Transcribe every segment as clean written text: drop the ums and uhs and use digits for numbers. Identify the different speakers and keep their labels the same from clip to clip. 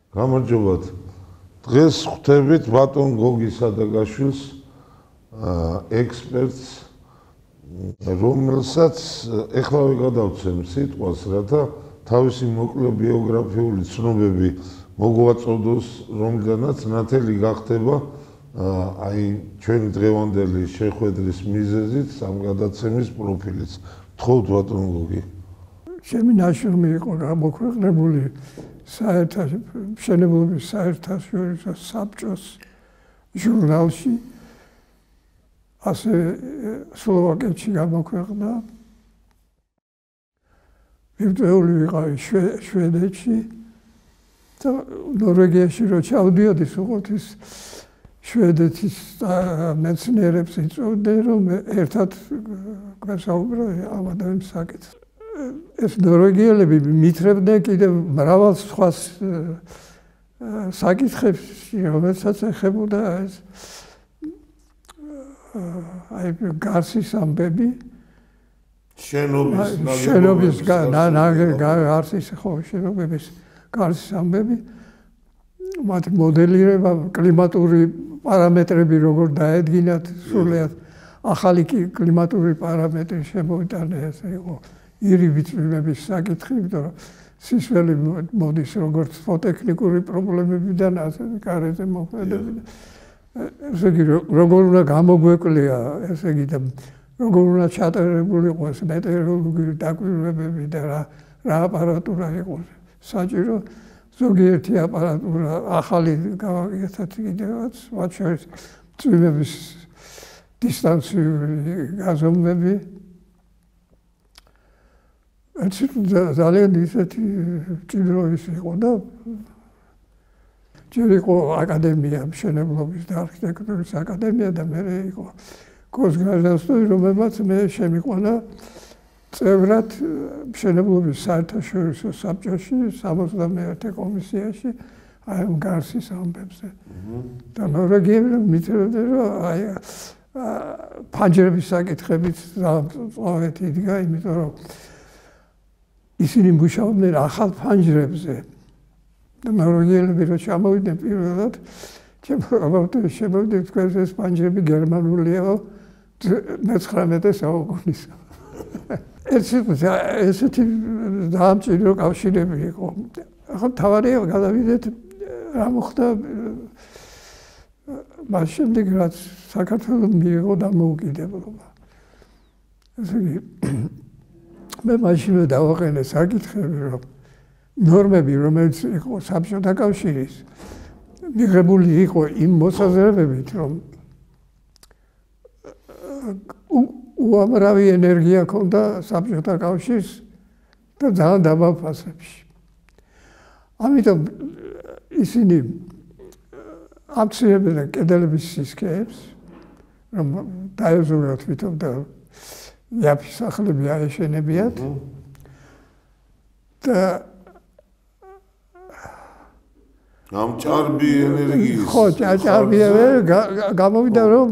Speaker 1: გამარჯობათ. დღეს ხვდებით ბატონ გოგი სადაგაშვილს, ექსპერტს, რომელსაც ეხლავე გადავცემ სიტყვას, რათა თავისი მოკლე ბიოგრაფიული ცნობები მოგვაწოდოს, რომლიდანაც ნათელი გახდება აი ჩვენი დღევანდელი შეხვედრის მიზეზით ამ გადაცემის პროფილიც. გთხოვთ ბატონ გოგი.
Speaker 2: ჩემი ნაშრომი იყო გამოქვეყნებული მშენებლობის საერთაშორისო საბჭოს ჟურნალში, ასე სლოვაკეთში გამოქვეყნდა. ვირტუალური ვიყავი შვედეთში და ნორვეგიაში რო ჩავდიოდი, უყურთ ის შვედეთის მეცნიერებს იწვევდნენ, რომ ერთად გვესაუბრა ამ ადამიანის საკითხს. ეს ნორვეგიელები მითხრებდნენ კიდევ მრავალ სხვა საკითხებში, რომელსაც ეხებოდა ეს აი გარსის ამბები, შენობის გარსის ამბები, მათი მოდელირება, კლიმატური პარამეტრები როგორ დაედგინათ, სრულიად ახალი კლიმატური პარამეტრი შემოიტანა, ესე იყო ირიბი წვიმების საკითხი, იმიტომ რომ სისველი მოდის როგორც ფოტოტექნიკური პრობლემებიდან, ასე გარეთ მოქმედებიდან. ესე იგი, როგორ უნდა გამოგვეკლია, ესე იგი და როგორ უნდა ჩატარებული იყოს მეტეოროლოგიური დაკვირვებები და რა აპარატურა იყოს საჭირო, ზოგიერთი აპარატურა ახალი გავაკეთეთ კიდევაც, მათ შორის წვიმების დისტანციური გაზომვები. ძალიან ისეთი ჭიდროის იყო და ჯერ იყო აკადემია, მშენებლობის და არქიტექტურის აკადემია და მე იყო კოსგრადასტოვი, რომელმაც მე შემიყვანა წევრად მშენებლობის საერთაშორისო საბჭოში, 61 კომისიაში, აი ამ გარსის ამბებზე. და ნორვეგიელები მითხრებდნენ, რომ აი ფანჯრების საკითხებით წავედ იდგა, იმიტომ რომ ისინი მუშაობდნენ ახალ ფანჯრებზე. და ნორვეგიელები რო ჩამოვიდნენ პირველად, შემოვიდნენ თქვენ ეს ფანჯრები გერმანულია მე-19 საუკუნის. ესეთი დაამჭირო კავშირები იყო. ახლა თავარია გადავიდეთ რა მოხდა მას შემდეგ, რაც საქართველოს მიიღო დამოუკიდებლობა. ესე იგი მე მაშინვე დავაყენე საკითხები, რომ ნორმები, რომელიც იყო საბჭოთა კავშირის, მიღებული იყო იმ მოსაზრებებით, რომ უამრავი ენერგია ჰქონდა საბჭოთა კავშირს და ძალიან დაბალ ფასებში. ამიტომ ისინი ამცირებდნენ კედლების სისქეებს, რომ დაეზურათ თვითონ და იაფი სახლები აეშენებიათ და
Speaker 1: ამ ჭარბი ენერგიის
Speaker 2: ხო, ჭარბი გამოვიდა, რომ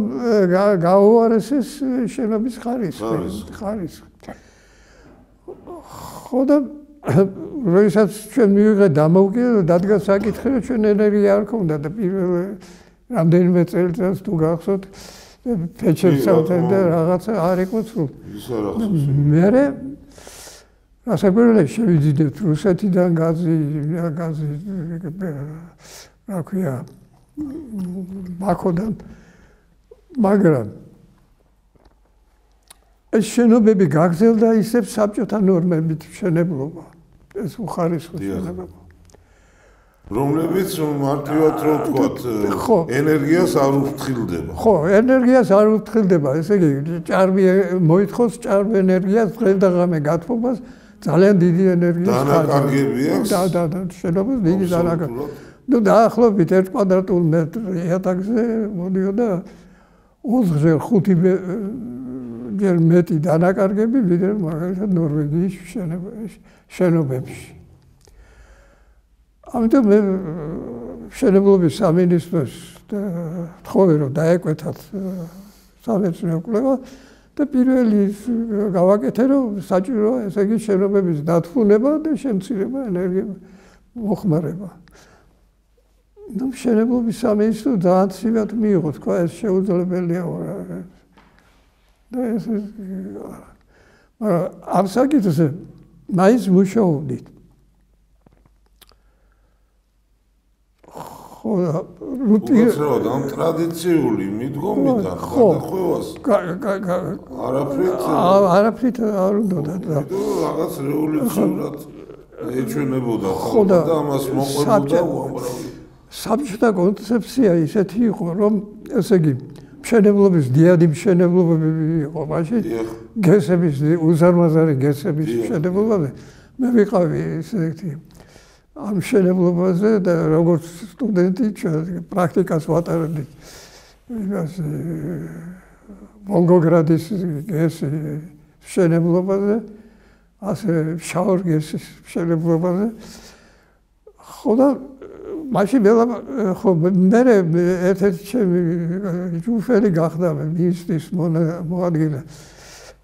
Speaker 2: გაუარესეს შენობის ხარისხი. ხო და როდესაც ჩვენ მივიღეთ დამოუკიდებლობა, დადგა საკითხი, რომ ჩვენ ენერგია არ ქონდა და პირველ რამდენიმე წელიწადს თუ გახსოვთ ფეჩერსავთან და რაღაცა არ იყო სულ. მერე რასაკვირველია შევიდით რუსეთიდან გაზი რა ქვია ბაქოდან, მაგრამ ეს შენობები გაგრძელდა ისევ საბჭოთა ნორმებით მშენებლობა, ეს უხარისხო მშენებლობა.
Speaker 1: რომლებიც მარტივად რო ვთქვათ, ენერგიას არ უფრთხილდება.
Speaker 2: ხო, ენერგიას არ უფრთხილდება, ესე იგი, ჭარბი მოითხოვს ჭარბ ენერგიას დღე-დღე გათბობას, ძალიან დიდი ენერგიის
Speaker 1: დანაკარგები აქვს.
Speaker 2: და შენობას დიდი დანაკარგი. ნუ დაახლოებით 1 კვადრატულ მეტრ იატაკზე მოდიოდა 4-ჯერ 5 ჯერ მეტი დანაკარგები, ვიდრე მაგალითად ნორვეგიის შენობებში. ამიტომ მე მშენებლობის სამინისტროს ვთხოვე, რომ დაეკვეთათ სამეცნიერო კვლევა და პირველი გავაკეთე, რომ საჭიროა, ესე იგი შენობების დათბუნება და შემცირება, ენერგიის მოხმარება. ნუ მშენებლობის სამინისტრო ძალიან ცივად მიიღო, თქვა ეს შეუძლებელია. და ეს მაგრამ ამ საკითხზე მაინც მუშაობდით. ხო,
Speaker 1: უბრალოდ ამ ტრადიციული მიდგომიდან გადახვევას
Speaker 2: არაფრით არ უნდა და
Speaker 1: რაღაც რევოლუციურად ეჩვენებოდა ხალხი და ამას მოყვებოდა უამრავი.
Speaker 2: საბჭოთა კონცეფცია ისეთი იყო, რომ ესე იგი მშენებლობის დიადი მშენებლობები იყო მაშინ გესების უზარმაზარი გესების მშენებლობაზე მე ვიყავი ესეთი ამ მშენებლობაზე და როგორც სტუდენტი პრაქტიკას ვატარებდი იმას ვოლგოგრადის გესის მშენებლობაზე ასე შაურ გესის მშენებლობაზე ხო და მაშინ ხო მე ერთ-ერთი ჩემი ჯუფელი გახდა მინისტრის მოადგილე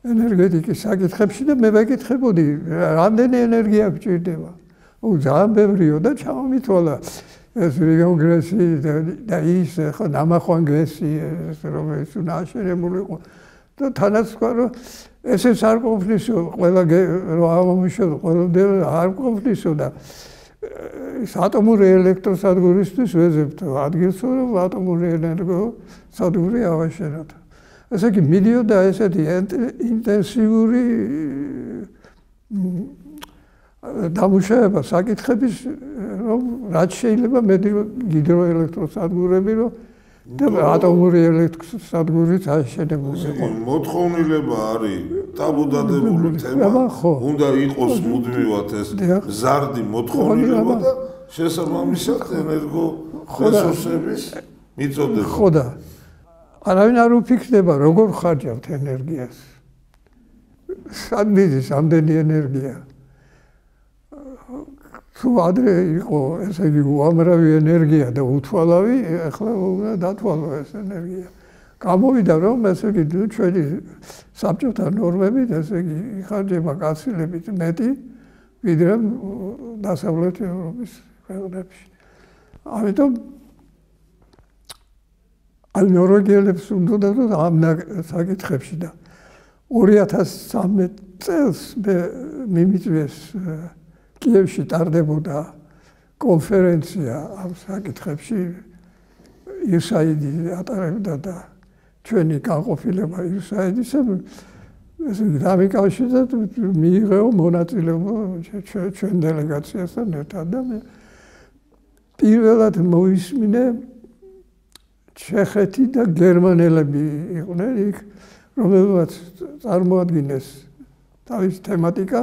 Speaker 2: ენერგეტიკის საკითხებში და მე ვეკითხებოდი რამდენი ენერგია გჭირდება. ძალიან ბევრიო და ჩამომითვალა ეს რეგიონგრესი და ის ხო ნამახვან გესი რომელიც ნაშენებული იყო და თანაც თქვა რომ ესეც არ ყოფნისო ყველა რომ ამომიშო ყველა არ ყოფნისო და ეს ატომური ელექტროსადგურისთვის ვეძებთ ადგილს რომ ატომური ენერგოსადგური ავაშენოთ. ესე იგი მიდიოდა ესეთი ინტენსიური დამუშავება საკითხების რომ რაც შეიძლება მეტი ჰიდროელექტროსადგურები რომ და ატომური ელექტროსადგურიც აშენებული იყო.
Speaker 1: მოთხოვნილება არის ტაბუდადებული თემა. უნდა იყოს მუდმივად ეს ზარდი მოთხოვნილება და შესაბამისად ენერგო რესურსების მიწოდება.
Speaker 2: ხო და არავინ არ უფიქრდება როგორ ხარჯავთ ენერგიას. სად მიდის ამდენი ენერგია? თუ ადრე იყო ესე იგი უამრავი ენერგია და უთვალავი, ახლა უნდა დათვალო ეს ენერგია. გამოვიდა რომ ესე იგი ჩვენი საბჭოთა ნორმებით ესე იგი იხარჯება გაცილებით მეტი ვიდრე დასავლეთ ევროპის ქვეყნებში. ამიტომ აი ნორვეგიელებს უნდა ამ საკითხებში და 2013 წელს მიმიწვიეს კიევში ტარდებოდა კონფერენცია ამ საკითხებში იუსაიდი ატარებდა და ჩვენი განყოფილება იუსაიდისა ესე იგი დამიკავშირდა მიიღო მონაწილეობა ჩვენ დელეგაციასთან ერთად და მე პირველად მოისმინე ჩეხეთი და გერმანელები იყვნენ იქ რომელმაც წარმოადგინეს თავის თემატიკა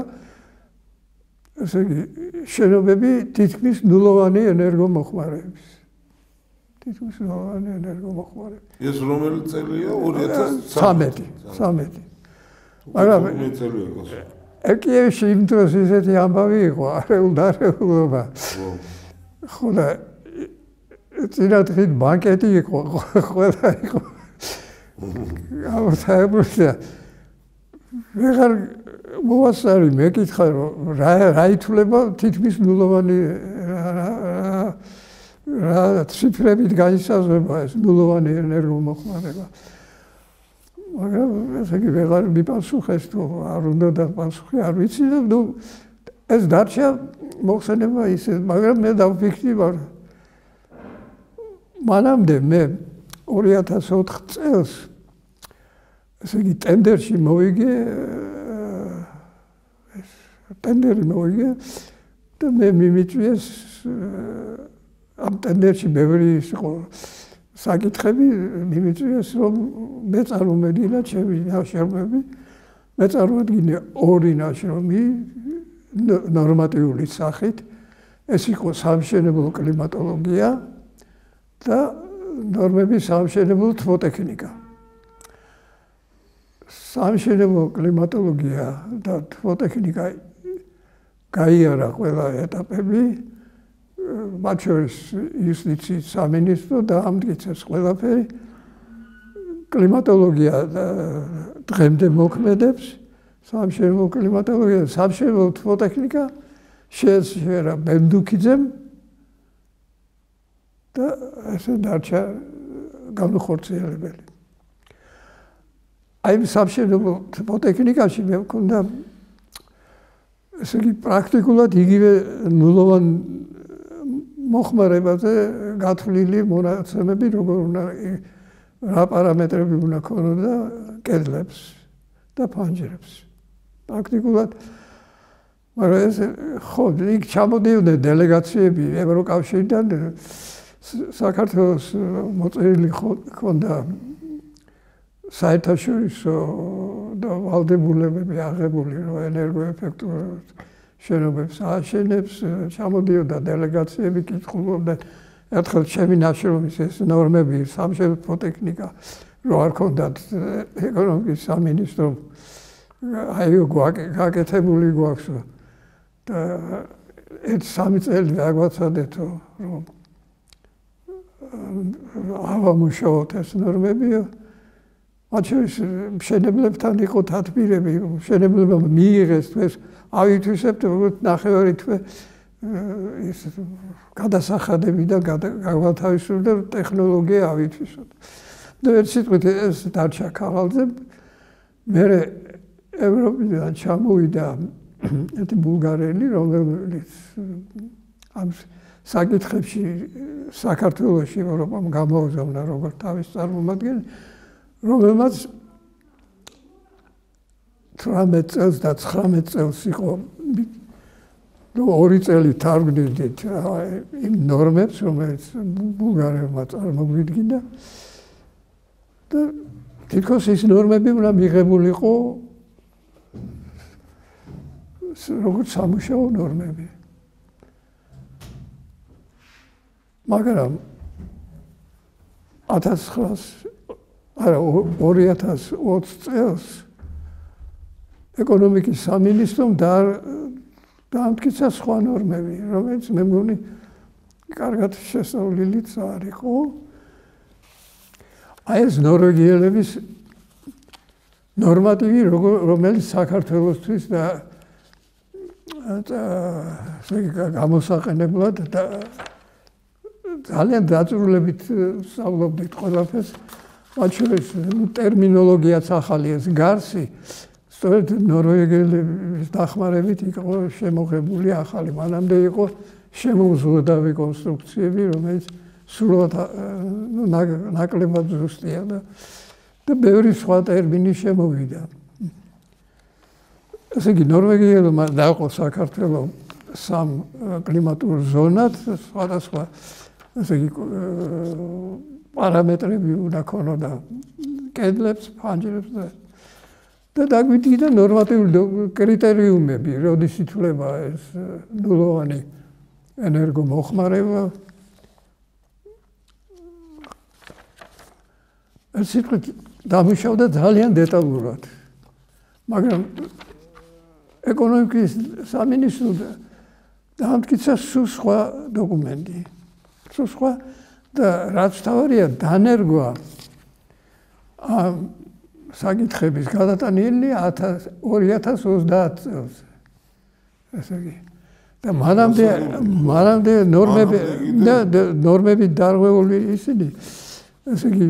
Speaker 2: ესე იგი შენობები თითქმის ნულოვანი ენერგომოხმარების. თითქმის ნულოვანი ენერგომოხმარების.
Speaker 1: ეს რომელი წელია
Speaker 2: 2013. მაგრამ კიევში იმ დროს ისეთი ამბავი იყო არეულობა. ხო და წინათ ბანკეტი იყო ყველა იყო. გამოსაებული ვეღარ მოასწარი მეკითხა რომ რა ითვლება თითქმის ნულოვანი რა ციფრებით განისაზღვრება ეს ნულოვანი ენერგომოხმარება. მაგრამ ესე იგი ვეღარ მიპასუხეს თუ არ უნდა დაპასუხე არ ვიცი და ნუ ეს დარჩა მოხსენება ისე მაგრამ მე დავფიქრდი ვარ მანამდე მე 2004 წელს ესე იგი ტენდერში მოვიგე ტენდერი მოვიგე და მე მიმიწვიეს ამ ტენდერში ბევრი იყო საკითხები მიმიწვიეს რომ მე წარმომედგინა ჩემი ნაშრომები მე წარმოადგინე ორი ნაშრომი ნორმატიული სახით ეს იყო სამშენებლო კლიმატოლოგია და ნორმების სამშენებლო თბოტექნიკა სამშენებლო კლიმატოლოგია და თბოტექნიკა გაიარა ყველა ეტაპები მათ შორის იუსტიციის სამინისტრო დაამტკიცეს ყველაფერი კლიმატოლოგია დღემდე მოქმედებს სამშენებლო კლიმატოლოგია სამშენებლო თბოტექნიკა შეეცვალა ბენდუქიძემ და ესე დარჩა განუხორციელებელი. აი სამშენებლო ტექნიკაში მე მქონდა ესე იგი პრაქტიკულად იგივე ნულოვან მოხმარებაზე გათვლილი მონაცემები, როგორ უნდა რა პარამეტრები უნდა ქონოდა კედლებს და ფანჯრებს. პრაქტიკულად მაგრამ ეს ხო იქ ჩამოდიოდნენ დელეგაციები ევროკავშირიდან საქართველოს მოწერილი ჰქონდა საერთაშორისო და ვალდებულებები აღებული რომ ენერგოეფექტურ შენობებს ააშენებს, ჩამოდიოდა დელეგაციები კითხულობდნენ ერთხელ ჩემი ნაშრომის ეს ნორმები სამშენებლო ტექნიკა რო არ ქონდათ ეკონომიკის სამინისტრომ აი გაკეთებული გვაქვს და ერთ 3 წელი დაგვაცადეთო რომ ავამუშაოთ ეს ნორმებიო მათ შორის მშენებლებთან იყო თათბირები, მშენებლებმა მიიღეს თვეს ავითვისებთ ნახევარი თვე ის გადასახადები და გაგვათავისუფლდა ტექნოლოგია ავითვისოთ. და ერთ სიტყვით ეს დარჩა ქაღალდზე. მერე ევროპიდან ჩამოვიდა ერთი ბულგარელი, რომელიც ამ საკითხებში საქართველოში ევროპამ გამოუზომნა როგორც თავის წარმომადგენელი, რომელმაც 18 წელს და 19 წელს იყო 2 წელი თარგმნიდით იმ ნორმებს, რომელიც ბულგარელმა წარმოგვიდგინა და თითქოს ის ნორმები უნდა მიღებულიყო როგორც სამუშაო ნორმები. მაგრამ 2020 წელს ეკონომიკის სამინისტრომ დაამტკიცა სხვა ნორმები, რომელიც მე მგონი კარგად შესწავლილიც არ იყო. აი ეს ნორვეგიელების ნორმატივი, რომელიც საქართველოსთვის და გამოსაყენებლად და ძალიან დაწვრილებით სწავლობდით ყველაფერს. მათ შორის ტერმინოლოგიაც ახალი ეს გარსი სწორედ ნორვეგიელების დახმარებით იყო შემოღებული ახალი. მანამდე იყო შემოუზღუდავი კონსტრუქციები, რომელიც სრულად ნაკლებად ზუსტია და ბევრი სხვა ტერმინი შემოვიდა. ესე იგი ნორვეგიელმა დაყო საქართველო 3 კლიმატურ ზონად, სხვადასხვა ესე იგი პარამეტრები უნდა ქონოდა კედლებს, ფანჯრებს და დაგვიდგინა ნორმატიული კრიტერიუმები, როდის ითვლება ეს ნულოვანი ენერგომოხმარება. ეს სიტყვით დამუშავდა ძალიან დეტალურად. მაგრამ ეკონომიკის სამინისტრო დაამტკიცა სულ სხვა დოკუმენტი. სულ სხვა და რაც თავარია დანერგვა ამ საკითხების გადატანილი 2030 წელს. ესე იგი და მანამდე ნორმები დარღვეული ისინი ესე იგი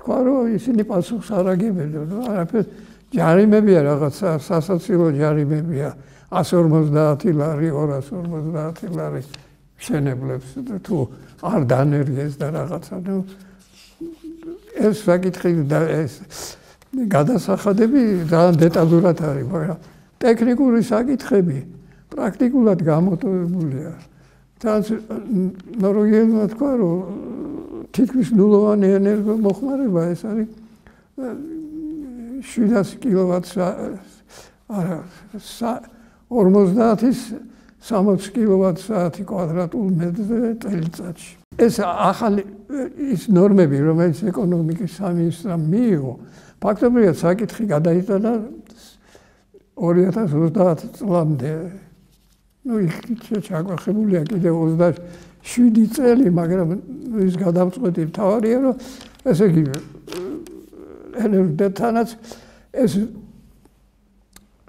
Speaker 2: თქვა რომ ისინი პასუხს არ აგებენ, არაფერ ჯარიმებია რაღაცა სასაცილო ჯარიმებია 150 ლარი, 250 ლარი შენებლებს თუ არ დანერგეს და რაღაცა ეს საკითხი და ეს გადასახადები ძალიან დეტალურად არის, მაგრამ ტექნიკური საკითხები პრაქტიკულად გამოტოვებულია. ნორვეგიელმა თქვა რომ თითქმის ნულოვანი ენერგომოხმარება ეს არის 700 კილოვატს არა 50-ის 60 კილოვატ-საათი კვადრატულ მეტრზე წელიწადში. ეს ახალი ის ნორმები, რომელიც ეკონომიკის სამინისტრომ მიიღო, ფაქტობრივად საკითხი გადაიტანა 2030 წლამდე. იქ ჩაგვახებულია კიდევ 27 წელი, მაგრამ ის გადამწყვეტი მთავარია, რომ ესე იგი ენერგეთანაც ეს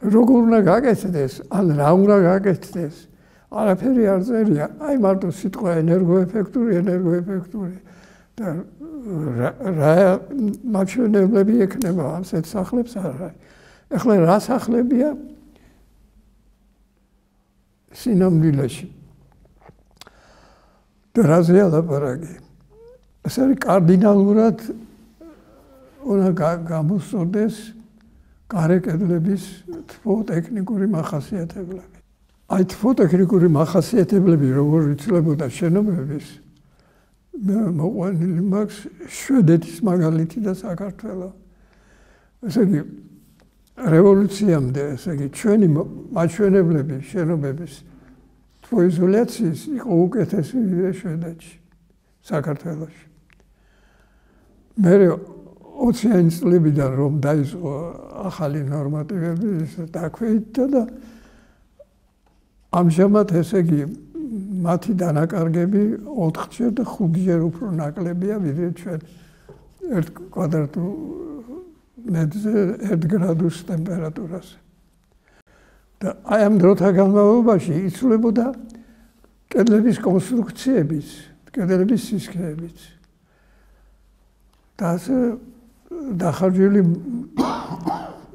Speaker 2: როგორ უნდა გაკეთდეს, ან რა უნდა გაკეთდეს, არაფერი არ წერია, აი მარტო სიტყვა ენერგოეფექტური და რა მაჩვენებლები ექნება ასეთ სახლებს არ არის. ეხლა რა სახლებია სინამდვილეში? და რაზეა ლაპარაკი? ეს არის კარდინალურად უნდა გამოსწორდეს გარე კედლების თბოტექნიკური მახასიათებლები. აი თბოტექნიკური მახასიათებლები როგორ იცვლებოდა შენობების მოყვანილი მაქვს შვედეთის მაგალითი და საქართველო. ესე იგი რევოლუციამდე, ესე იგი ჩვენი მაჩვენებლები შენობების თბოიზოლაციის იყო უკეთესი ვიდრე შვედეთში, საქართველოში. მერე 20-იანი წლებიდან რომ დაიწყო ახალი ნორმატივები დაქვეითდა და ამჟამად ესე იგი მათი დანაკარგები 4-ჯერ და 5-ჯერ უფრო ნაკლებია ვიდრე ჩვენ 1 კვადრატულ მეტრზე 1 გრადუს ტემპერატურაზე. და აი ამ დროთა განმავლობაში იცვლებოდა კედლების კონსტრუქციების, კედლების სისქეებიც. და ასე დახარჯული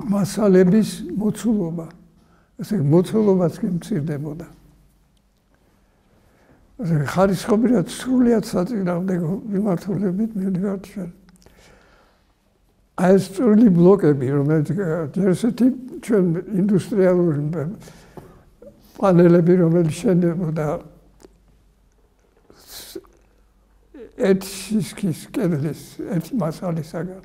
Speaker 2: მასალების მოცულობა. ესე მოცულობაც კი მცირდებოდა. ესე ხარისხობრივად სრულიად საწინააღმდეგო მიმართულებით მივდივართ ჩვენ. აი ეს წვრილი ბლოკები, რომელიც ჯერ ესეთი ჩვენ ინდუსტრიალური პანელები, რომელიც შენდებოდა ერთი სისქის კედლის, ერთი მასალისაგან,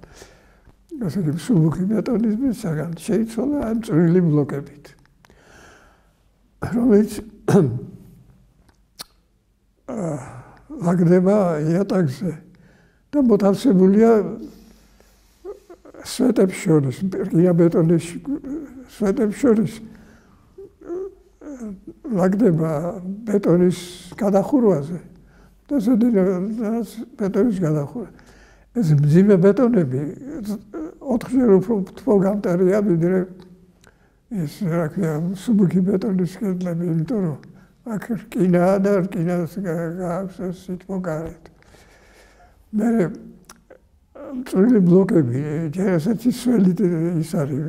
Speaker 2: ასე იგი მსუბუქი ბეტონისგან შეიცვალა ამ წვრილი ბლოკებით, რომელიც ლაგდება იატაკზე და მოთავსებულია სვეტებს შორის, ღია ბეტონის სვეტებს შორის ლაგდება ბეტონის გადახურვაზე და ზედაპირ ბეტონის გადახურვა. ეს მძიმე ბეტონები 4-ჯერ უფრო თბოგამტარია ვიდრე ეს რა ქვია მსუბუქი ბეტონის კედლები, იმიტომ რომ აქ რკინაა და რკინას გააქვს სითბო გარეთ. მერე წვრილი ბლოკები, ჯერ ესეთი სველი ის არის,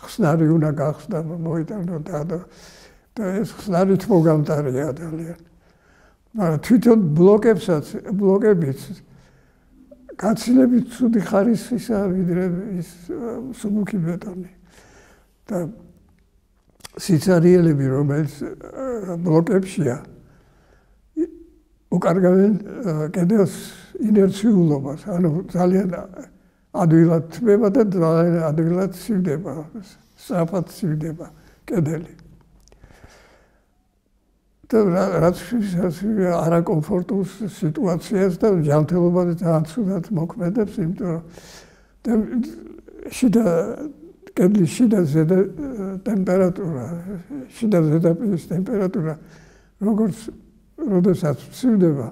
Speaker 2: ხსნარი უნდა გახსნა მოიტანოდა და ეს ხსნარი თბოგამტარია ძალიან. მაგრამ თვითონ ბლოკებიც გაცილებით ცუდი ხარისხისაა ვიდრე ის მსუბუქი ბეტონი. და სიცარიელები, რომელიც ბლოკებშია, უკარგავენ კედელს ინერციულობას, ანუ ძალიან ადვილად თბება და ძალიან ადვილად სივდება, სწრაფად სივდება კედელი. და რაც არაკომფორტულ სიტუაციას და ჯანმრთელობას ძალიან ცუდად მოქმედებს, იმიტომ რომ კედლის შიდა ზედა ტემპერატურა, შიდა ზედაპირის ტემპერატურა, როდესაც სივდება,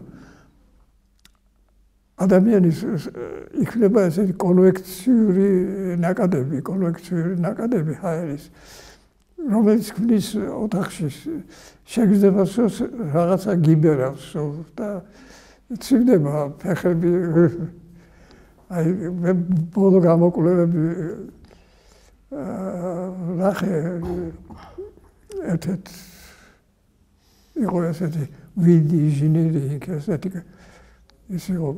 Speaker 2: ადამიანის იქნება ესეთი კონვექციური ნაკადები ჰაერის, რომელიც ქმნის ოთახში შეგრძნებას რაღაცა გიბერავს და ცივდება ფეხები. აი ბოლო გამოკვლევები ნახე ერთ-ერთ იყო ესეთი wind engineering, ესეთი ის იყო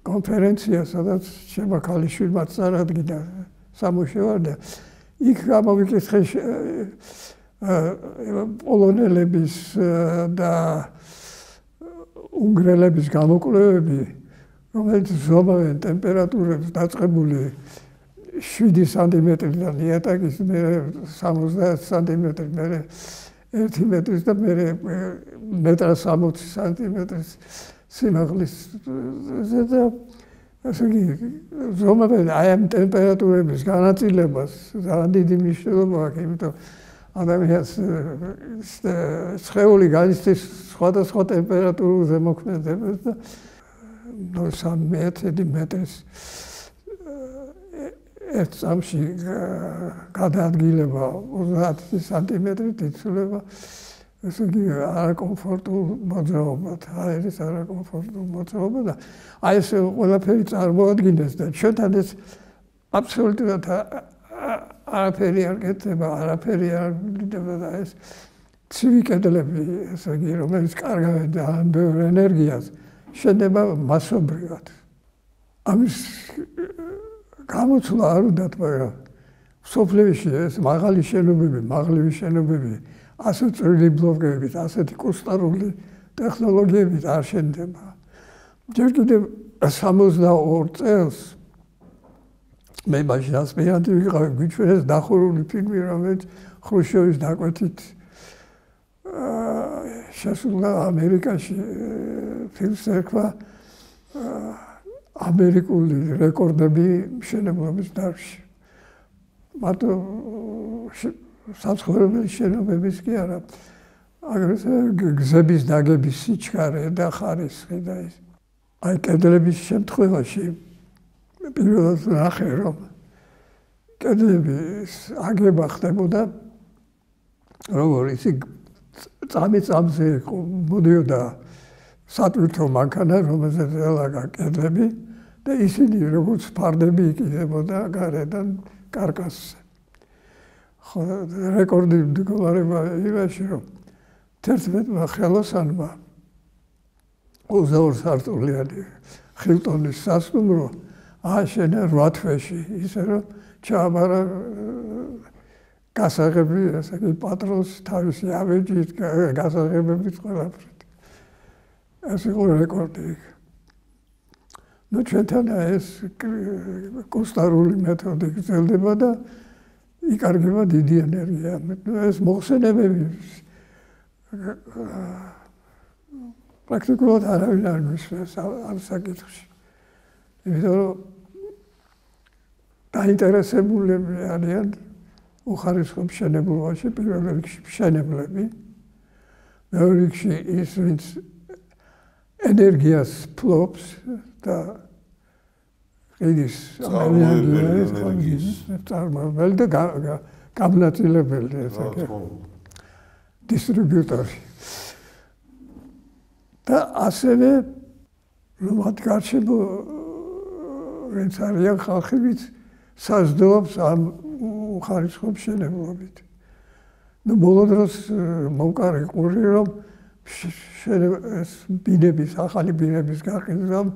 Speaker 2: კონფერენცია, სადაც შემა ქალიშვილმა წარადგინა სამუშაო და იქ გამოვიკითხე პოლონელების და უნგრელების გამოკვლევები, რომელიც ზომავენ ტემპერატურებს დაწყებული 7 სანტიმეტრიდან იატაკის მერე 70 სანტიმეტრი, მერე 1 მეტრის და მერე 1.60 სანტიმეტრის სიმაღლის და ასე იგი ზომავენ აი ამ ტემპერატურების განაწილებას ძალიან დიდი მნიშვნელობა აქვს, იმიტომ ადამიანს სხეული განიცდის სხვადასხვა ტემპერატურაზე მოქმედებას და 3 მეტრის ერთ წამში გადაადგილება 30 სანტიმეტრით იცვლება, ესე იგი არაკომფორტულ მოძრაობად, აერის არაკომფორტულ მოძრაობა და აი ეს ყველაფერი წარმოადგინეს და ჩვენთან ეს აბსოლუტურად არაფერი არ კეთდება, არაფერი არ გვიდება და ეს ცივი კედლები, ესე იგი, რომელიც კარგავენ და ამ ბევრ ენერგიას შედება მასობრივად. ამის გამოცვლა არ უნდათ, მაგრამ სოფლებში ეს მაღალი შენობები, ასე წვრილი ბლოკებით, ასეთი კუსტარული ტექნოლოგიებით არ შენდება. ჯერ კიდევ 62 წელს მე მაშინ ასპირანტი ვიყავი, გვიჩვენეს დახურული ფილმი, რომელიც ხრუშჩოვის დაკვეთით შესულა ამერიკაში ფილმს ერქვა ამერიკული რეკორდები მშენებლობის დარგში. მარტო საცხოვრებელი შენობების კი არა, აგრეთვე გზების დაგების სიჩქარე და ხარისხი და ის. აი კედლების შემთხვევაში პირველად ნახე, რომ კედლების აგება ხდებოდა როგორ ისი წამზე მოდიოდა სატვირთო მანქანა, რომელზეც ელაგა კედლები და ისინი როგორც ფარდები იკიდებოდა გარედან კარკასზე. ხო, რეკორდი მდგომარეობა იმაში, რომ 11 ხელოსანმა 22 სართულიანი ხილტონის სასტუმრო ააშენა 8 თვეში, ისე რომ ჩააბარა გასაღები, ესე იგი პატრონს თავისი ავეჯით, გასაღებებით ყველაფრით. ეს იყო რეკორდი. ნუ ჩვენთან ეს კუსტარული მეთოდი გრძელდება და იკარგება დიდი ენერგია. ეს მოხსენებები პრაქტიკულად არავინ არ გვისმენს ამ საკითხში. იმიტომ რომ დაინტერესებულები არიან უხარისხო მშენებლობაში, პირველ რიგში მშენებლები, მეორე რიგში ის, ვინც ენერგიას ფლობს და ყიდის ენერგიის წარმოებელი და გამნაწილებელი, ესე იგი დისტრიბიუტორი. და ასევე მათ გარშემო ვინც არიან ხალხი, ვინც საზრდოობს ამ უხარისხო მშენებლობით. ნუ ბოლო დროს მომკარი ყური, რომ ბინების, ახალი ბინების გაყიდვამ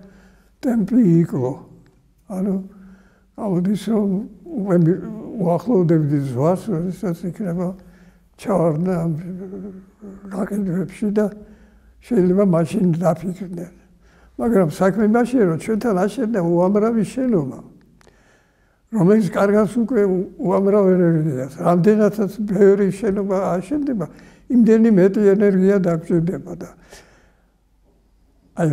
Speaker 2: ტემპი იკლო. ანუ აუდის, რომ უახლოვდებდი ზღვას, როდესაც იქნება ჩავარდნა ამ გაყიდვებში და შეიძლება მაშინ დაფიქრდნენ. მაგრამ საქმე იმაშია, რომ ჩვენთან აშენდა უამრავი შენობა, რომელიც კარგავს უკვე უამრავ ენერგიას. რამდენადაც ბევრი შენობა აშენდება, იმდენი მეტი ენერგია დაგჭირდება და აი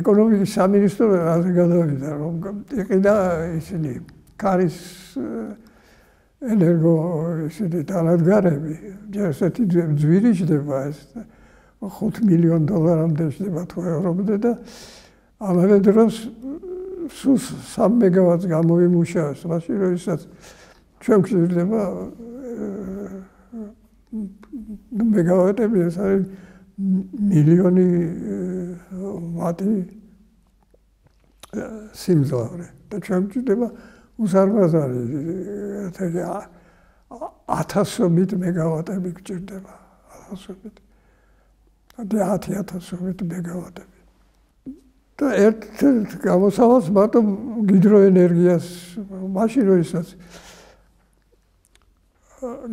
Speaker 2: ეკონომიკის სამინისტრო რაზე გადავიდა, რომ იყიდა ისინი ქარის ენერგო ისინი დანადგარები, ესეთი ძვირი ჯდება ეს $5 მილიონ შდება თუ ევრომდე და ამავე დროს სულ 3 მეგავატს გამოიმუშავეს, მაშინ როდესაც ჩვენ გვჭირდება მეგავატები, ეს არის მილიონი ვატი სიმძლავრე და ჩვენ გვჭირდება უზარმაზარი 1000-ობით მეგავატები გვჭირდება, 1000-ობით. 10,000 მეგავატები. და ერთ გამოსავალს მარტო ჰიდროენერგიას, მაშინ როდესაც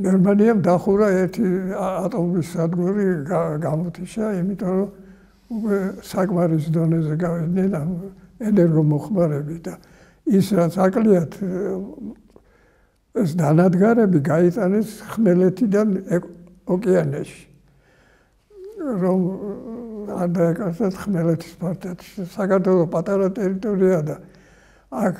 Speaker 2: გერმანიამ დახურა ერთი ატომის სადგური გამოთიშა, იმიტომ რომ უკვე საკმარის დონეზე გავიდნენ ამ ენერგომოხმარები და ის რაც აკლიათ ეს დანადგარები გაიტანეს ხმელეთიდან ოკეანეში. რომ არ დაეკარგათ ხმელეთის ფართეთში. საქართველო პატარა ტერიტორია და აქ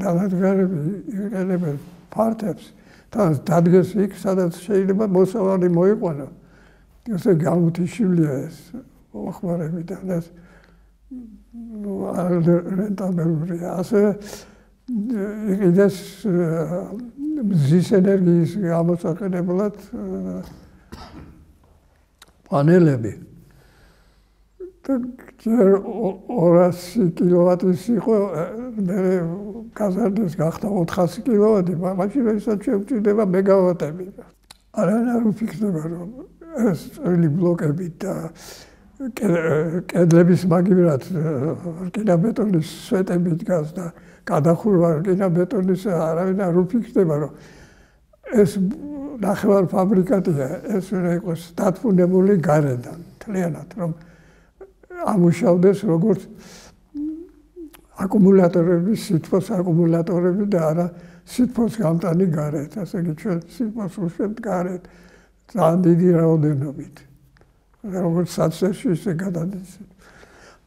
Speaker 2: დანადგარები იყენებენ ფართებს, თან დადგეს იქ, სადაც შეიძლება მოსავალი მოიყვანო. ესე გამოთიშულია ეს მოხმარებიდან. რენტაბელურია. ასევე იყიდეს მზის ენერგიის გამოსაყენებლად პანელები. ჯერ 200 კილოვატის იყო, მე გაზარდეს გახდა 400 კილოვატი, მაშინ რასაც შეგვჭირდება მეგავატები. არანაირ უფიქრდება, რომ ეს წვრილი ბლოკები და კედლების მაგივრად რკინაბეტონის სვეტები დგას და გადახურვა რკინაბეტონის არავინ არ უფიქრდება, რომ ეს ნახევარ ფაბრიკატია, ეს უნდა იყოს დათმუნებული გარედან, მთლიანად, რომ ამუშავდეს როგორც აკუმულატორები, სითბოს აკუმულატორები და არა სითბოს გამტანი გარეთ, ასე იგი ჩვენ სითბოს ვუშვებთ გარეთ ძალიან დიდი რაოდენობით. როგორც საცერში ისე გადადის.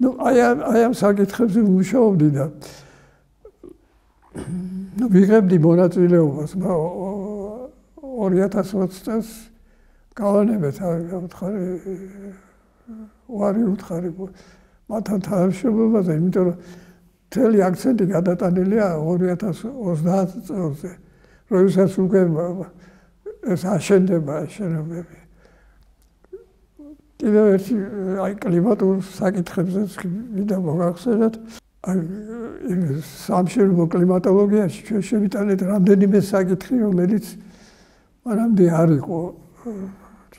Speaker 2: აი ამ საკითხებზე ვმუშაობდი და ვიღებდი მონაწილეობას 2020 წელს გავანებეთ უთხარი უარი უთხარი მათთან თანამშრომლობაზე, იმიტომ რომ მთელი აქცენტი გადატანილია 2030 წელზე, როდესაც უკვე ეს აშენდება შენობები. კიდევ ერთი კლიმატურ საკითხებზეც მინდა მოგახსენოთ. სამშენებლო კლიმატოლოგიაში ჩვენ შევიტანეთ რამდენიმე საკითხი, რომელიც მანამდე არ იყო.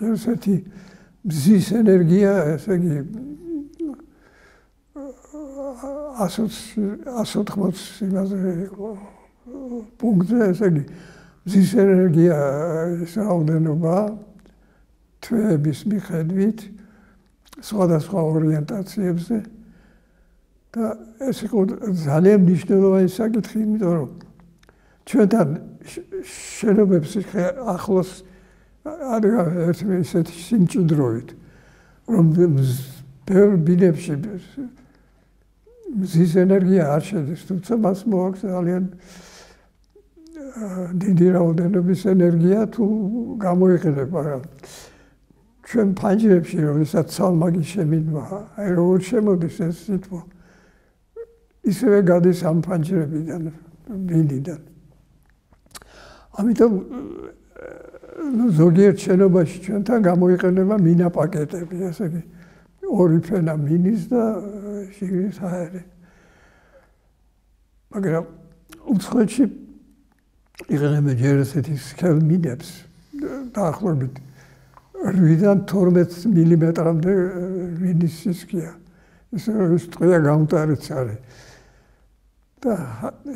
Speaker 2: ერთ-ერთი მზის ენერგია, ესე იგი 180 იმაზე იყო პუნქტზე, ესე იგი მზის ენერგია ის რაოდენობა თვეების მიხედვით სხვადასხვა ორიენტაციებზე და ეს იყო ძალიან მნიშვნელოვანი საკითხი, იმიტომ რომ ჩვენთან შენობებს ახლოს არის ესეთი სიმჭიდროვით, რომ ბევრ ბინებში მზის ენერგია არ შედის, თუმცა მას მოაქვს ძალიან დიდი რაოდენობის ენერგია თუ გამოიყენება. ჩვენ ფანჯრებში, როდესაც ცალმაგი შემინვა, აი როგორ შემოდის ეს სითბო, ისევე გადის ამ ფანჯრებიდან, მინიდან. ამიტომ ზოგიერთ შენობაში ჩვენთან გამოიყენება მინაპაკეტები, ასე იგი ორი ფენა მინის და შიგნით აერი. მაგრამ უცხოეთში იყენებენ ჯერ ესეთი სქელ მინებს, დაახლოებით 8-დან 12 მილიმეტრამდე მინის სისქეა. ისე ის ტყია გამტარიც არის. და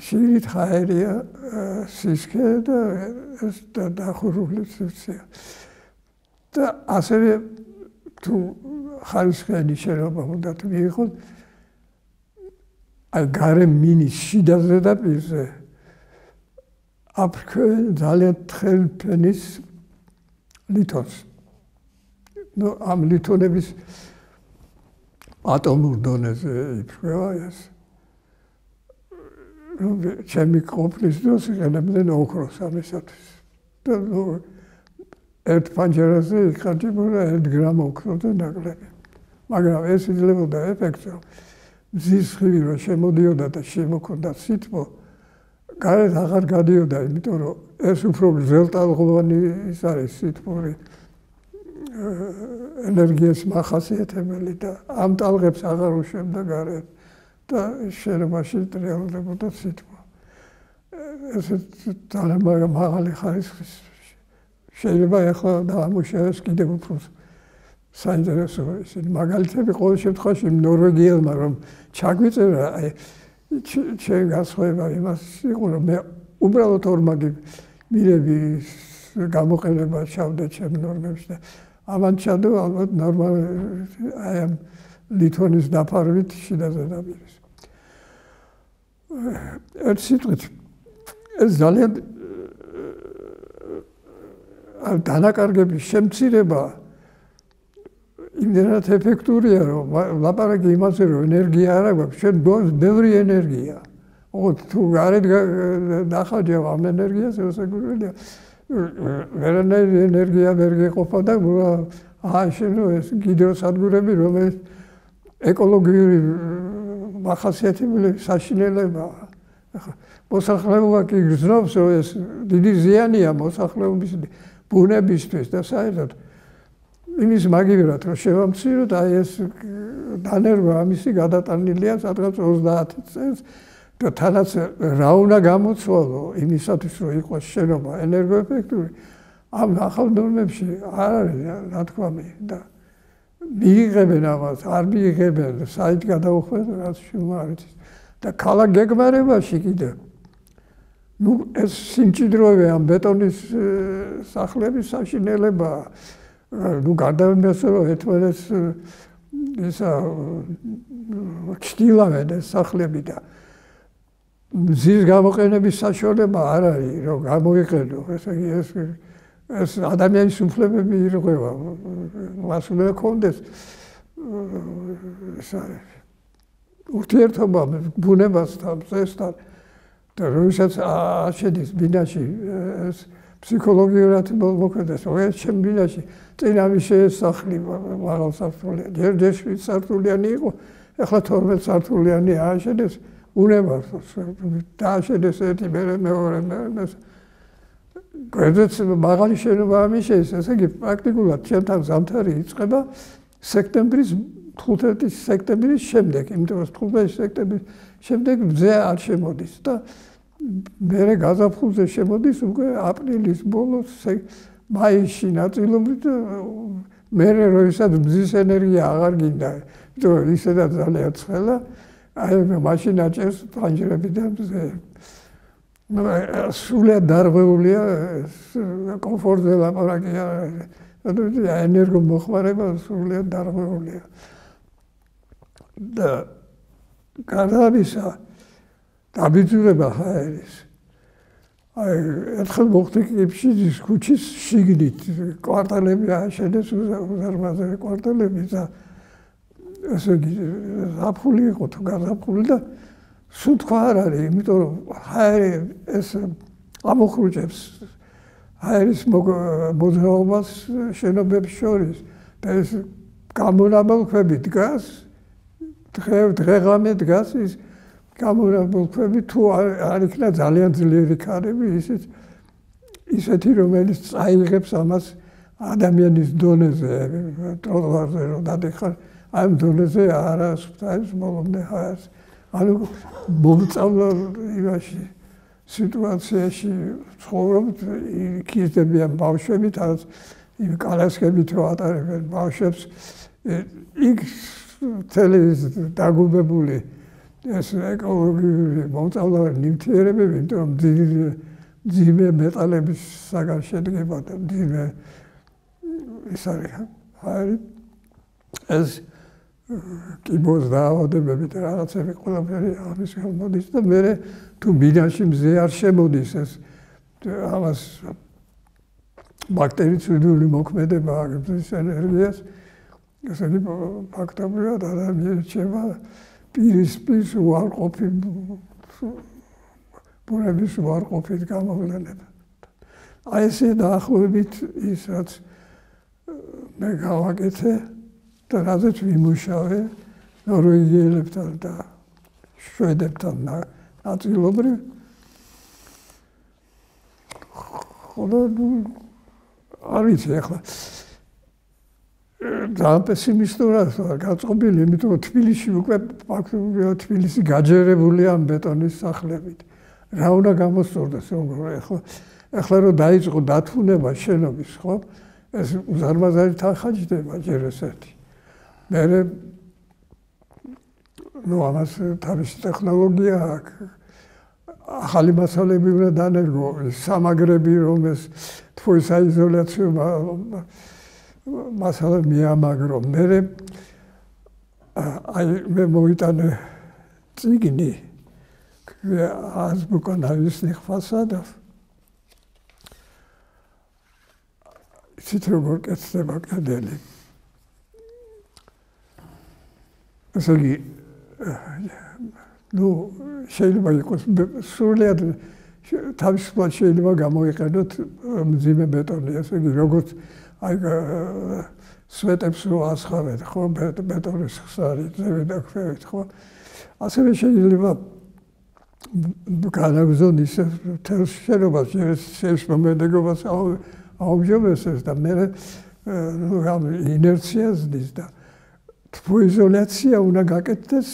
Speaker 2: შიგნით აერია სისქე და ეს დახურული სივრცეა. და ასევე თუ ხარისხიანი შენობა უნდა მიიღოს, აი გარე მინის შიდა ზედაპირზე აფრქვევენ ძალიან თხელ ფენის ლითონს. ამ ლითონების ატომურ დონეზე იფრქვევა ეს. ჩემი ყოფნის დროს იყენებდნენ ოქროს ამისათვის. და ერთ პანჯერაზე იხარჯებოდა 1 გრამ ოქროზე ნაკლები. მაგრამ ეს იძლებოდა ეფექტს, რომ მზის ხილი რო შემოდიოდა და შემოქონდა სითბო, გარეთ აღარ გადიოდა, იმიტომ რომ ეს უფრო გრძელტალღოვანი ის არის სითბური ენერგიის მახასიათებელი და ამ ტალღებს აღარ უშვებდა გარეთ და შენობაში ტრიალდებოდა სითბო. ეს ძალიან მაღალი ხარისხის შეიძლება ახლა დაამუშავოს კიდევ უფრო საინტერესო ისინი მაგალითები ყოველ შემთხვევაში ნორვეგიელმა რომ ჩაგვიწერა აი ჩვენ გასხვება იმას იყო რომ მე უბრალოდ ორმაგი მირები გამოყენება ჩავდა ჩემ ნორმებში და ამან ჩადო ალბათ ნორმალი აი ამ ლითონის დაფარვით შიდა ზედაპირის. ერთ სიტყვით ეს ძალიან დანაკარგების შემცირება იმდენად ეფექტურია, რომ ლაპარაკი იმაზე, რომ ენერგია არ აქვს, ჩვენ ბევრი ენერგია. თუ გარეთ დახარჯავ ამ ენერგიას, ესაგურია. ვერანაირი ენერგია ვერ გეყოფა და ააშენო ეს გიდროსადგურები, რომელიც ეკოლოგიური მახასიათებელი საშინელებაა. მოსახლეობა კი გრძნობს, რომ ეს დიდი ზიანია მოსახლეობის ბუნებისთვის და საერთოდ იმის მაგივრად რომ შევამციროთ, აი ეს დანერგვა ამისი გადატანილია სადღაც 30 წელს და თანაც რა უნდა გამოცვალო იმისათვის რომ იყოს შენობა ენერგოეფექტური ამ ახალ ნორმებში არ არის რა თქვა მე და მიიღებენ ამას, არ მიიღებენ საით გადაუხვევენ რაც შემოარჩის და ქალაქ გეგმარებაში კიდე ნუ ეს სიმჭიდროვე ამ ბეტონის სახლების საშინელებაა ნუ გადავიმეს რომ ერთმანეთს ისა ჩtildeავენ ეს სახლები და მზის გამოყენების საშუალება არ არის რომ გამოიყენო ესე იგი ეს ადამიანის უფლებები ირღვევა მას უნდა კონდეს ურთიერთობა ბუნებასთან წესთან და როდესაც შედის ბინაში ეს ფსიქოლოგიურად მოქმედებს ეს ჩემ ბინაში წინამის სახლი მაღალსართულიანი ჯერ 7 სართულიანი იყო ახლა 12 სართულიანი ააშენეს უნებარსო დააშენეს ერთი მეორე გვერდით მაღალი შენობა ამიშენეს ესე იგი პრაქტიკულად ჩემთან ზამთარი იწყება სექტემბრის 15 სექტემბრის შემდეგ იმიტომ რომ 15 სექტემბრის შემდეგ მზე არ შემოდის და მერე გაზაფხულზე შემოდის უკვე აპრილის ბოლოს მაისში ნაწილობით მერე როდესაც მზის ენერგია აღარ გინდა იმიტომ რომ ისედაც ძალიან ცხელა აი მაშინ აჭერს პანჯრებიდან მზე სულიად დარღვეულია კომფორტზე ლაპარაკია ენერგო მოხმარება სულიად დარღვეულია და გარდამისა დაბიძურება ჰაერის აი ერთხელ მოხდი კიფშიძის ქუჩის შიგნით კვარტალები ააშენეს უზარმაზარი კვარტალები და ესე იგი ზაფხული იყო თუ გაზაფხული და სულ თქვა არ არის იმიტომ რომ ჰაერი ეს ამოხრუჭებს ჰაერის მოძრაობას შენობებს შორის და ეს გამონაბოლქვები დგას დღე-ღამე დგას ის გამონაბოლქვები თუ არ იქნა ძალიან ძლიერი ქარები ისეთი რომელიც წაიღებს ამას ადამიანის დონეზე ტროტუარზე რომ დადიხარ ამ დონეზე არა სუფთაებს მოლომდე ჰაერს ანუ მომწავლა იმაში სიტუაციაში ცხოვრობთ იქიზდებიან ბავშვები თავს იმ კალასკებით რო ატარებენ ბავშვებს იქ მთელი დაგუბებული ეს ეკოლოგიური მომწავლავი ნივთიერებები იმიტომ რომ ძიმე მეტალების საგან შედგება და ძიმე ის არის ჰაერი ეს კიბოს დაავადებები და რაღაცები ყველაფერი ამის გამოდის და მე თუ ბინაში მზე არ შემოდის ეს ამას ბაქტერიციდული მოქმედება აგებს ენერგიას ესე იგი ფაქტობრივად ადამიანი რჩება პირისპირ უარყოფი ბუნების უარყოფით გამოვლენება აი ესე დაახლოებით ის რაც მე გავაკეთე და რაზეც ვიმუშავე ნორვეგიელებთან და შვედებთან ნაწილობრივ ხოლო არ ვიცი ახლა ძალიან პესიმისტურად ვარ გაწყობილი იმიტომ რომ თბილისში უკვე ფაქტობრივად თბილისი გაჯერებულია ამ ბეტონის სახლებით რა უნდა გამოსწორდეს ახლა რომ დაიწყო დათუნება შენობის ხო ეს უზარმაზარი თანხაჯდება ჯერ ესეთი მე ნუ ამას თავისი ტექნოლოგია აქვს ახალი მასალები უნდა დანერგო სამაგრები რომ ეს თქვენ საიზოლაციო მასალა მიამაგრო მე აი მე მოვიტანე წიგნი азбука навесных фасадов ცითროგორ კეთდება კედელი ესე იგი ნუ შეიძლება იყოს სრულად თავისუფლად შეიძლება გამოიყენოთ მძიმე ბეტონი ესე იგი როგორც აი სვეტებს რო ასხავეთ, ხო, ბეტონის ხსარი, ძევი და ქვევით, ხო. ასევე შეიძლება განაგზონ ისე თელს შენობას, შეიძლება მომედეგობას აუმჯობესებს და მე ინერცია ზდის და თბოიზოლაცია უნდა გაკეთდეს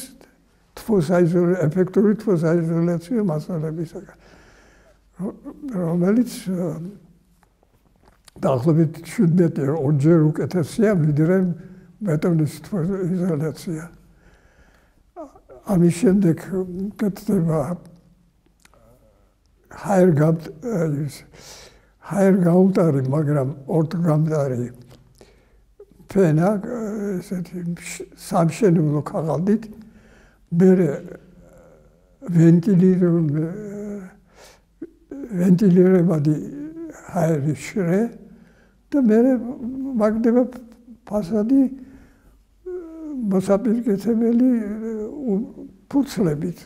Speaker 2: ეფექტური თბოიზოლაცია მასალებისაგან, რომელიც დაახლოებით 17-ორჯერ უკეთესია ვიდრე ბეტონის თბოიზოლაცია. ამის შემდეგ გეთდება ჰაერგაუტარი, მაგრამ ორთგამტარი ფენა, ესეთი სამშენებლო ქაღალდით, მერე ვენტილირებადი ჰაერის შრე და მერე მაგდება ფასადი მოსაპირკეთებელი ფურცლებით,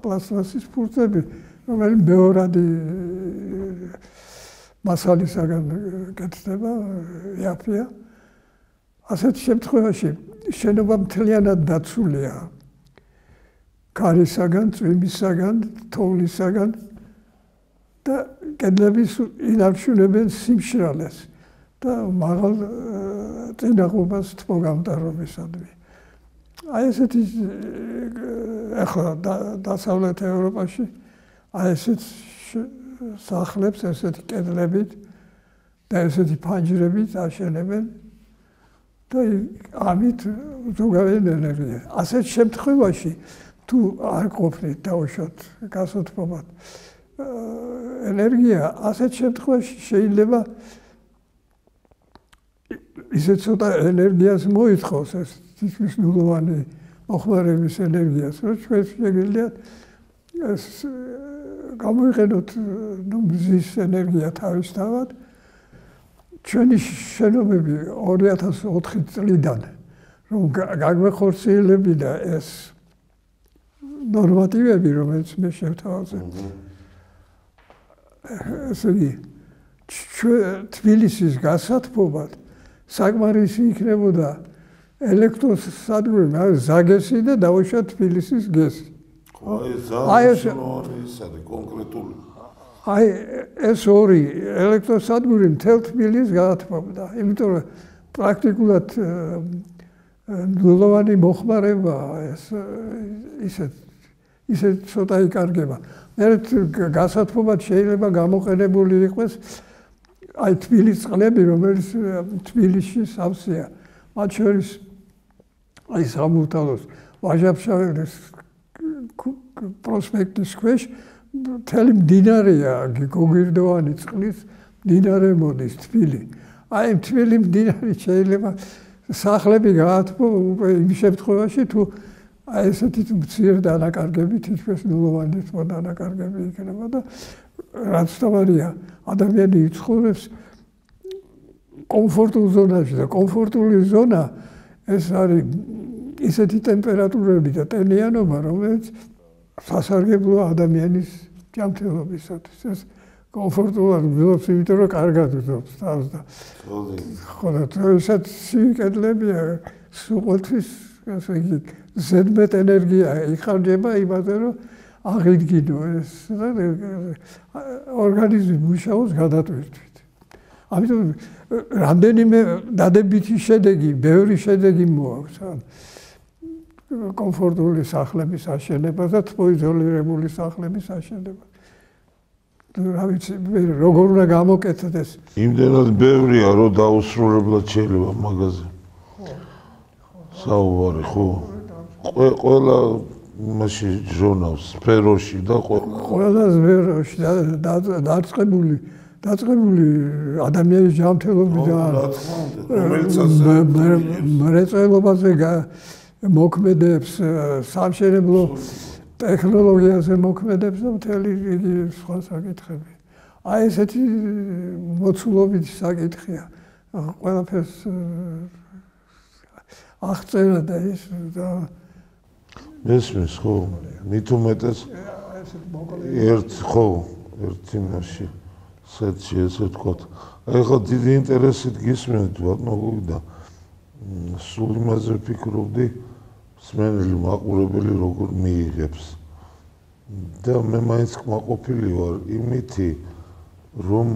Speaker 2: პლასტმასის ფურცლებით, რომელიც მეორადი მასალისაგან გეთდება, იაფია. ასეთ შემთხვევაში შენობა მთლიანად დაცულია კარისაგან, წვიმისაგან, თოვლისაგან და კედლების ინარჩუნებენ სიმშრალეს და მაღალ წინაღობას თბოგამტარობისადმი. აი ესეთი ახლა დასავლეთ ევროპაში აი ესეთ სახლებს, ესეთი კედლებით და ესეთი ფანჯრებით აშენებენ და ამით ზოგადად ენერგია. ასეთ შემთხვევაში თუ არ ყოფნით დაუშვათ გასათბობად ენერგია, ასეთ შემთხვევაში შეიძლება ისე ცოტა ენერგიას მოითხოვს ეს თითქმის ნულოვანი მოხმარების ენერგიას, რომ ჩვენ შეგვიძლია გამოიყენოთ მზის ენერგია თავისთავად. ჩვენი შენობები 2004 წლიდან რომ გაგვეხორციელებინა ეს ნორმატივები, რომელიც მე შევთავაზე. ესე იგი, თბილისის გასათბობად საკმარისი იქნებოდა ელექტროსადგური, ზაგესი და დაუშვათ თბილისის გეზი.
Speaker 1: აი ეს კონკრეტული.
Speaker 2: აი ეს ორი ელექტროსადგური მთელ თბილისს გაათბობდა, იმიტომ რომ პრაქტიკულად ნულოვანი მოხმარება ეს ისე ცოტა იკარგება. მერე გასათბობად შეიძლება გამოყენებული იყოს აი თბილის წყლები, რომელიც თბილისში სავსეა. მათ შორის აი სამურთალოს ვაჟაფშაველის პროსპექტის ქვეშ მთელი მდინარეა, გოგირდოვანი წყლის მდინარე მოდის თბილი. აი თბილი მდინარე შეიძლება სახლები გაათბო იმ შემთხვევაში თუ აი ესეთი მცირე დანაკარგები, თითქმის ნულოვანი დანაკარგები იქნება და რაც თავარია, ადამიანი იცხოვრებს კომფორტულ ზონაში და კომფორტული ზონა ეს არის ისეთი ტემპერატურები და ტენიანობა, რომელიც სასარგებლოა ადამიანის ჯანმრთელობისათვის. ეს კომფორტულად გძობს, იმიტომ რომ კარგად გძობს თავს და ხო და თორემ სიკედლებია სულ ესე იგი ზედმეტ ენერგია იხარჯება იმაზე, რომ აღიდგინო ეს ორგანიზმი მუშაობს გადატვირთვით. ამიტომ რამდენიმე დადებითი შედეგი, ბევრი შედეგი მოაქვს კომფორტული სახლების აშენება და თბოიზოლირებული სახლების აშენება. რა ვიცი, როგორ უნდა გამოკეთდეს ეს?
Speaker 1: იმდენად ბევრია, რომ დაუსრულებლად შეიძლება მაგაზე. საუბარი, ხო? ყველა მასში ჟურნალს, სფეროში და
Speaker 2: ყველა სფეროში დაწყებული ადამიანის ჯანმრთელობიდან მრეწველობაზე მოქმედებს, სამშენებლო ტექნოლოგიაზე მოქმედებს და მთელი რიგი სხვა საკითხები. აი ესეთი მოცულობითი საკითხია. ყველაფერს აღწერა და ის და
Speaker 1: მესმის, ხო? მით უმეტეს ერთი მასში სეტში ესე ვთქვათ. აი ხო დიდი ინტერესით გისმენთ ბატონო გუგდა. სულ იმაზე ვფიქრობდი, მსმენელი მაყურებელი როგორ მიიღებს. და მე მაინც კმაყოფილი ვარ იმითი, რომ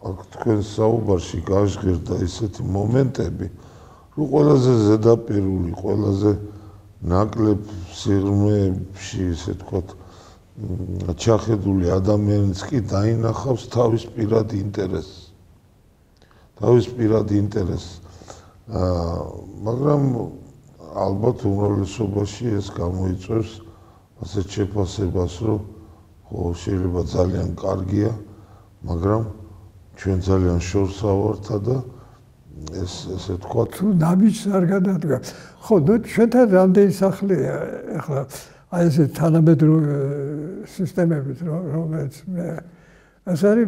Speaker 1: აქ თქვენ საუბარში გაჟღერდა ისეთი მომენტები, რომ ყველაზე ზედაპირული, ყველაზე ნაკლებ სიღრმეებში, ესე ვთქვათ, ჩახედული ადამიანიც კი დაინახავს თავის პირად ინტერესს. თავის პირად ინტერესს. მაგრამ ალბათ უმრავლესობაში ეს გამოიწვევს ასეთ შეფასებას, რომ ხო შეიძლება ძალიან კარგია, მაგრამ ჩვენ ძალიან შორსა ვართ და ესე თქვა
Speaker 2: თუ ნაბიჯს არ გადადგა. ხო, ჩვენთან რამდენი სახლია ახლა აი ესე თანამედროვე სისტემებით, რომელიც ეს არის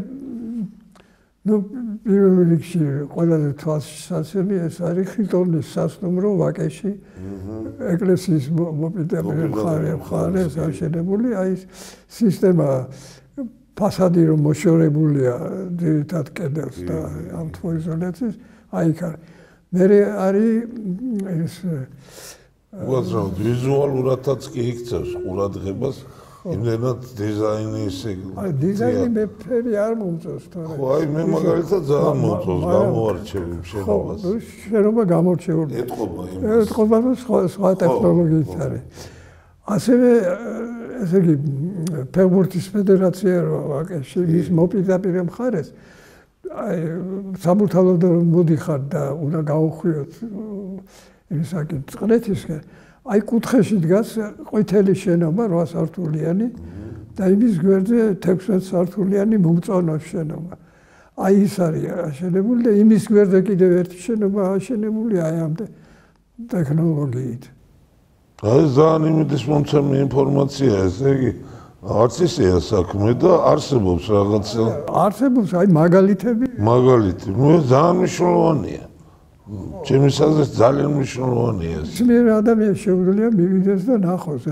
Speaker 2: პირველ რიგში ყველაზე თვალსაჩინო ეს არის ხილტონის სასტუმრო ვაკეში ეკლესიის მოპირდაპირე მხარეს აშენებული აი ეს სისტემა ფასადი რომ მოშორებულია ძირითად კედელს და ამ თვალისწინების აი იქ მე არის ეს
Speaker 1: უაზროდ ვიზუალურადაც კი იქცევს ყურადღებას იმდენად დიზაინი ისე
Speaker 2: დიზაინი მე ფერი არ მომწონს თორე
Speaker 1: ხო აი მე მაგალითად ძალიან მომწონს გამოარჩევი შენობას
Speaker 2: შენობა გამორჩეული ეთყობა და სხვა ტექნოლოგიით არის ასევე ესე იგი ფეხბურთის ფედერაცია ვაკეში ის მოპირდაპირე მხარეს აი საბურთალოდ მოდიხარ და უნდა გაუხვიოთ ისაკი წყლეთისკენ აი კუთხეში დგას ყვითელი შენობა 8 სართულიანი და იმის გვერდზე 16 სართულიანი მომწონო შენობა. აი ის არის აშენებული და იმის გვერდზე კიდევ ერთი შენობა აშენებული აი ამ ტექნოლოგიით.
Speaker 1: აი ძალიან იმედის მომცემი ინფორმაცია ესე იგი არც ისეა საქმე და არსებობს რაღაცა.
Speaker 2: არსებობს აი მაგალითები.
Speaker 1: მაგალითი, მე ძალიან მნიშვნელოვანია. ჩემს აზრით ძალიან მნიშვნელოვანია ეს.
Speaker 2: ძლიერ ადამიანს შეუძლია მივიდეს და ნახოს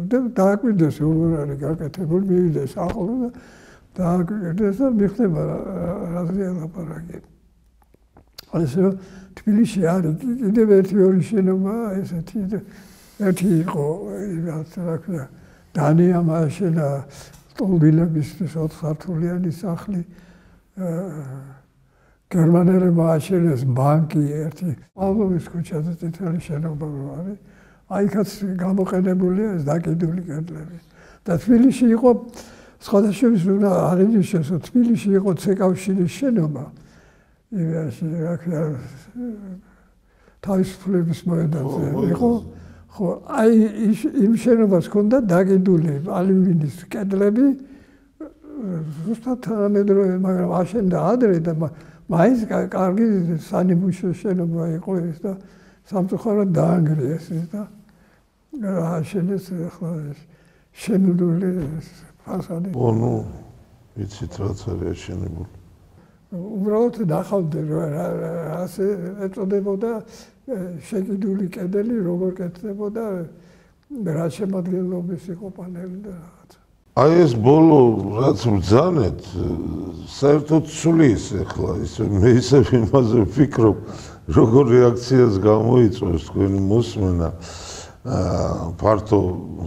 Speaker 2: და დააკვირდეს როგორ არის გაკეთებული, მივიდეს ახლო და დააკვირდეს და მიხდება რაზეა ლაპარაკი. ასე რომ თბილისში არის კიდევ ერთი შენობა ესეთი ერთი იყო რა ქვია დანიამ აშენა სტოლბილებისთვის 4 სართულიანი სახლი გერმანელებმა აშენეს ბანკი ერთი პავლოვის ქუჩაზე წითელი შენობა არის აი იქაც გამოყენებულია ეს დაკიდული კედლები და თბილისში იყო სხვადასხვა არიჯიშეს თბილისში იყო ცეკავშირის შენობა ივაში რა ქვია თავისუფლების მოედანზე იყო ხო აი იმ შენობას ჰქონდა დაკიდული ალუმინის კედლები ზუსტად თანამედროვე მაგრამ აშენდა ადრე და მაინც კარგი სანიმუშო შენობა იყო ეს და სამწუხაროდ დაანგრიეს ეს და აშენეს ახლა შენებული ფასადი.
Speaker 1: ნუ ვიცით რაც არის აშენებული.
Speaker 2: უბრალოდ ნახავდი ასე ეწოდებოდა შეკიდული კედელი როგორ კეთდებოდა რა შემადგენლობის იყო პანელი და რაღაცა.
Speaker 1: აი ეს ბოლო რაც ბრძანეთ საერთოდ ცulis ახლა ისე მე ისე იმაზე ვფიქრობ როგორ რეაქციას გამოიწვევს თქვენი მოსმენა ფართო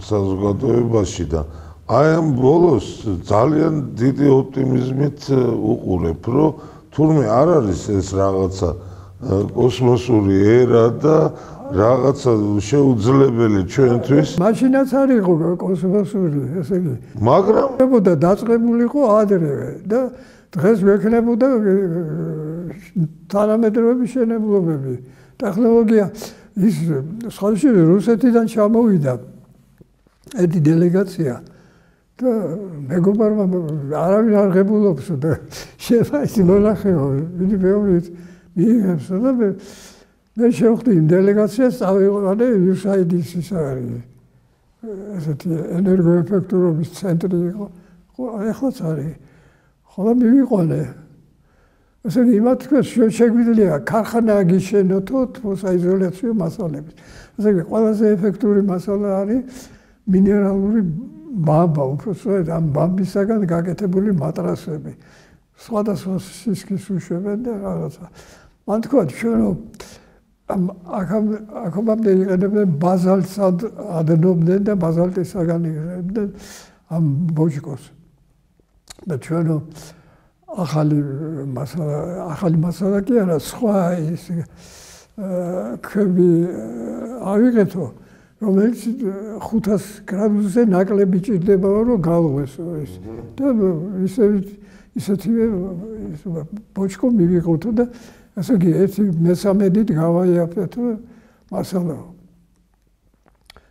Speaker 1: საზოგადოებაში და აი ამ ბოლოს ძალიან დიდი ოპტიმიზმით უყურებ რომ თურმე არ არის ეს რაღაცა კოსმოსური ერა და რაღაცა შეუძლებელი ჩვენთვის.
Speaker 2: მაშინაც არ იყო კოსმოსური, ესე იგი.
Speaker 1: მაგრამ
Speaker 2: ხდებოდა დაწყებულიყო ადრევე და დღეს ვექნებოდა თანამედროვე მშენებლობები. ტექნოლოგია ის სხვადასხვა რუსეთიდან ჩამოვიდა ერთი დელეგაცია და მეგობარმა არავინ არ ღებულობს და შეიძლება ის მონახეო, ვინმე მეორე მიიღებს და მე შევხვდი იმ დელეგაციას წავიყვანე USAID-ის ის არის ესეთი ენერგოეფექტურობის ცენტრი იყო ხო ახლაც არის ხოლმე მივიყვანე ესე იგი იმათ თქვენ შეგვიძლია ქარხანა აგიშენოთ საიზოლაციო მასალებით ესე იგი ყველაზე ეფექტური მასალა არის მინერალური ბამბა უბრალოდ ამ ბამბისაგან გაკეთებული მატრასები სხვადასხვა სისქის უშვებენ და რაღაცა მან თქვა ჩვენ აქამდე იყენებდნენ ბაზალტს ადნობდნენ და ბაზალტისაგან იყენებდნენ ამ ბოჭკოს. და ჩვენო ახალი მასალა კი არა, სხვა ის ქვები ავიღეთო, რომელიც 500 გრადუსზე ნაკლები ჭირდება, რომ galvesო ეს. და ისეთივე ბოჭკო მივიღოთო და ასე იგი ერთი მესამედით გავაიაფეთო მასალა.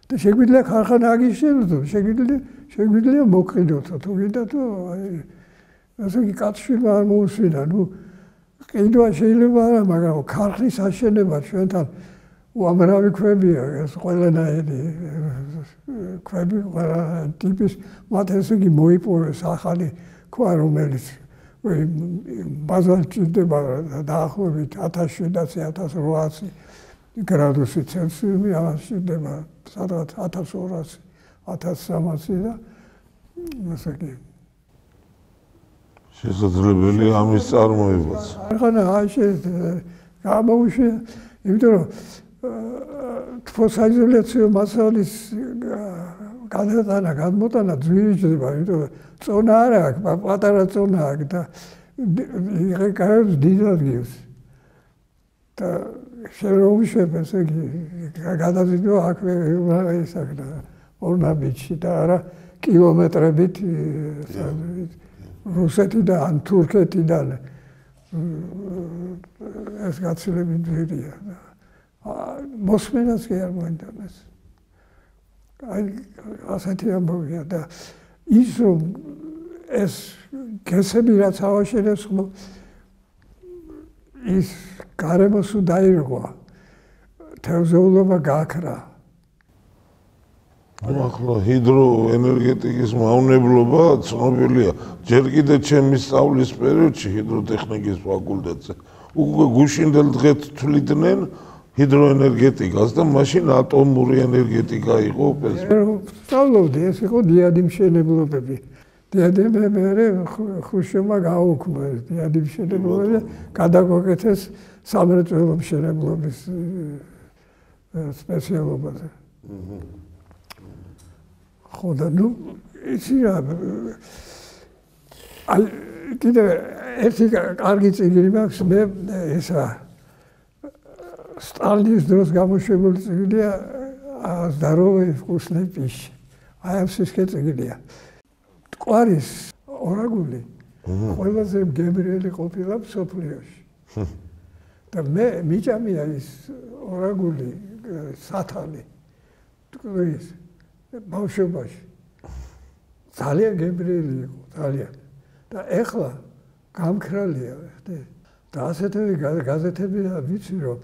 Speaker 2: და შეგვიძლია ქარხანა აგიშენოთ, შეგვიძლია მოკიდოთო, თუ გინდათო, ასე იგი კაცშვილმა არ მოусვინა, ყიდვა შეიძლება არა, მაგრამ ქარხნის აშენება ჩვენთან უამრავი ქვებია, ეს ყველანაირი ქვები, ყველა ტიპის, მათ ესე იგი მოიპოვეს ახალი ქვა, რომელიც ბაზალტი ჭირდება დაახლოებით 1700-1800 გრადუსი ცელსიუსი, ამას ჭირდება სადღაც 1200, 1300 და ასე იგი
Speaker 1: შესაძლებელია ამის წარმოებაც.
Speaker 2: ქარხანა გამოუშვა, იმიტომ რომ თვალსაიზოლაციო მასალის გადმოტანა ძვირიჭდება, იმიტომ რომ წონა არ აქვს, პატარა წონა აქვს და იღეკავებს დიდ ადგილს. და შეუშვებ, ესე იგი, გადაზიდვა აქვე ისაკდა ორნაბიჯში და არა კილომეტრებით რუსეთიდან ან თურქეთიდან ეს გაცილებით ძვირია. მოსმენას კი არ მოინდომეს. აი ასეთი ამბავია და ის რომ ეს გესები რაც ავაშენებს, ის გარემოს დაირღვა, თევზეულობა გაქრა.
Speaker 1: ახლა ჰიდროენერგეტიკის მავნებლობა ცნობილია. ჯერ კიდე ჩემი სწავლის პერიოდში ჰიდროტექნიკის ფაკულტეტზე უკვე გუშინდელ დღეს თვლიდნენ ჰიდროენერგეტიკას და მაშინ ატომური ენერგეტიკა იყო ეს.
Speaker 2: სწავლობდი, ეს იყო დიადი მშენებლობები. დიადი მე ხრუშჩოვმა გააუქმა ეს დიადი მშენებლობები და გადაგვაკეთეს სამრეწველო მშენებლობის სპეციალობაზე. ხო და იცი რა, აი კიდე ერთი კარგი წიგნი მაქვს, მე ესა სტალინის დროს გამოშვებული წიგნია „Здоровые вкусные пищи“. აი ამ სისკეწიგნია. მტკვარის ორაგული ყველაზე მგემრიელი ყოფილა მსოფლიოში. და მე მიჭამია ის ორაგული სათალი ტყვის ბავშვობაში. ძალიან გემრიელი იყო, ძალიან. და ეხლა გამქრალია, ხდები. და ასეთები გაზეთები ვიცი, რომ